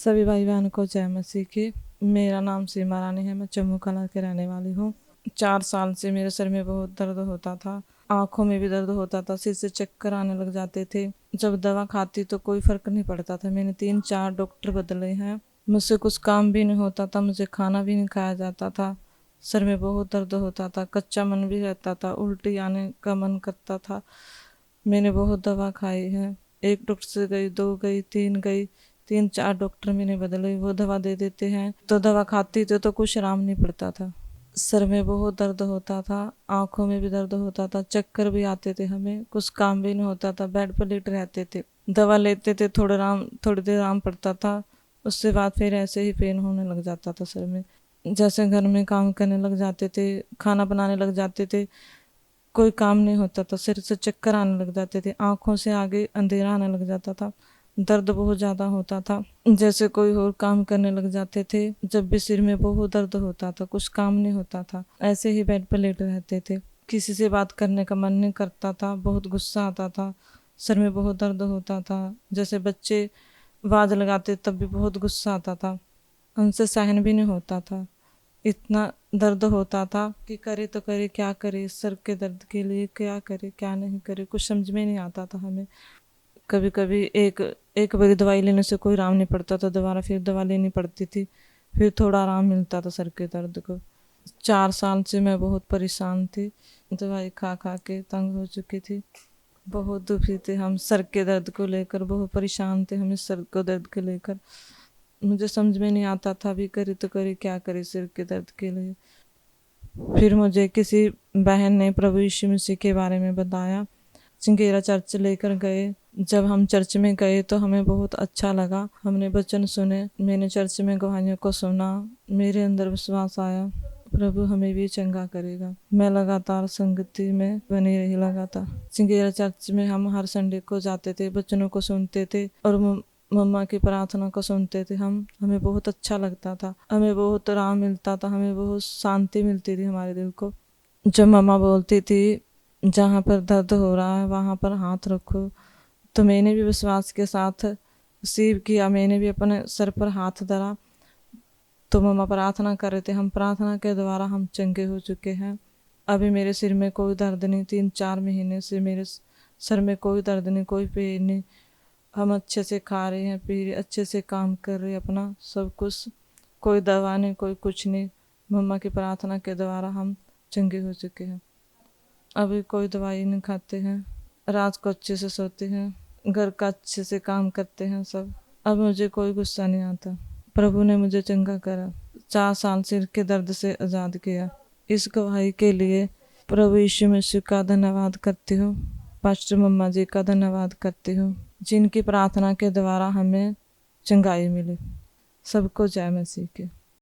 सभी भाई बहन को जय मसीह की। मेरा नाम सीमा रानी है, मैं जम्मू कला के रहने वाली हूँ। 4 साल से मेरे सर में बहुत दर्द होता था, आंखों में भी दर्द होता था, सिर से चक्कर आने लग जाते थे। जब दवा खाती तो कोई फर्क नहीं पड़ता था। मैंने 3-4 डॉक्टर बदले हैं, मुझसे कुछ काम भी नहीं होता था, मुझे खाना भी नहीं खाया जाता था। सर में बहुत दर्द होता था, कच्चा मन भी रहता था, उल्टी आने का मन करता था। मैंने बहुत दवा खाई है, एक डॉक्टर से गई, 2 गई, 3 गई, 3-4 डॉक्टर मैंने बदले। वो दवा दे देते हैं तो दवा खाती थी तो कुछ आराम नहीं पड़ता था। सर में बहुत दर्द होता था, आंखों में भी दर्द होता था, चक्कर भी आते थे, हमें कुछ काम भी नहीं होता था, बेड पर लेटे रहते थे। दवा लेते थे, थोड़ी देर आराम पड़ता था, उसके बाद फिर ऐसे ही पेन होने लग जाता था सर में। जैसे घर में काम करने लग जाते थे, खाना बनाने लग जाते थे, कोई काम नहीं होता था, सिर से चक्कर आने लग जाते थे, आंखों से आगे अंधेरा आने लग जाता था, दर्द बहुत ज़्यादा होता था, जैसे कोई और काम करने लग जाते थे। जब भी सिर में बहुत दर्द होता था, कुछ काम नहीं होता था, ऐसे ही बेड पर लेटे रहते थे, किसी से बात करने का मन नहीं करता था, बहुत गुस्सा आता था, सर में बहुत दर्द होता था, जैसे बच्चे आवाज़ लगाते तब भी बहुत गुस्सा आता था, उनसे सहन भी नहीं होता था। इतना दर्द होता था कि करे तो करे क्या करे, सर के दर्द के लिए क्या करे क्या नहीं करे, कुछ समझ में नहीं आता था हमें। कभी कभी एक बारी दवाई लेने से कोई आराम नहीं पड़ता था, दोबारा फिर दवा लेनी पड़ती थी, फिर थोड़ा आराम मिलता था सर के दर्द को। 4 साल से मैं बहुत परेशान थी, दवाई खा खा के तंग हो चुकी थी, बहुत दुखी थे हम सर के दर्द को लेकर, बहुत परेशान थे हम इस सर को दर्द को लेकर। मुझे समझ में नहीं आता था अभी करे तो करे क्या करे सिर के दर्द के लिए। फिर मुझे किसी बहन ने प्रभु यीशु मसीह के बारे में बताया, चिंगेरा चर्च लेकर गए। जब हम चर्च में गए तो हमें बहुत अच्छा लगा, हमने वचन सुने, मैंने चर्च में गवाहियों को सुना, मेरे अंदर विश्वास आया प्रभु हमें भी चंगा करेगा। मैं लगातार संगति में बनी रही। लगातार चिंगेरा चर्च में हम हर संडे को जाते थे, वचनों को सुनते थे और मम्मा की प्रार्थना को सुनते थे। हमें बहुत अच्छा लगता था, हमें बहुत आराम मिलता था, हमें बहुत शांति मिलती थी हमारे दिल को। जब मम्मा बोलती थी जहाँ पर दर्द हो रहा है वहाँ पर हाथ रखो, तो मैंने भी विश्वास के साथ रिसीव किया, मैंने भी अपने सर पर हाथ धरा, तो मम्मा प्रार्थना कर रहे थे, हम प्रार्थना के द्वारा हम चंगे हो चुके हैं। अभी मेरे सिर में कोई दर्द नहीं, 3-4 महीने से मेरे सर में कोई दर्द नहीं, कोई पेन नहीं, हम अच्छे से खा रहे हैं, पी रहे, अच्छे से काम कर रहे हैं, अपना सब कुछ, कोई दवा नहीं, कोई कुछ नहीं। मम्मा की प्रार्थना के द्वारा हम चंगे हो चुके हैं। अभी कोई दवाई नहीं खाते हैं, रात को अच्छे से सोते हैं, घर का अच्छे से काम करते हैं सब। अब मुझे कोई गुस्सा नहीं आता, प्रभु ने मुझे चंगा करा, 4 साल सिर के दर्द से आज़ाद किया। इस गवाही के लिए प्रभु यीशु मसीह का धन्यवाद करती हूँ, पास्टर मम्मा जी का धन्यवाद करती हूँ, जिनकी प्रार्थना के द्वारा हमें चंगाई मिली। सबको जय मसीह की।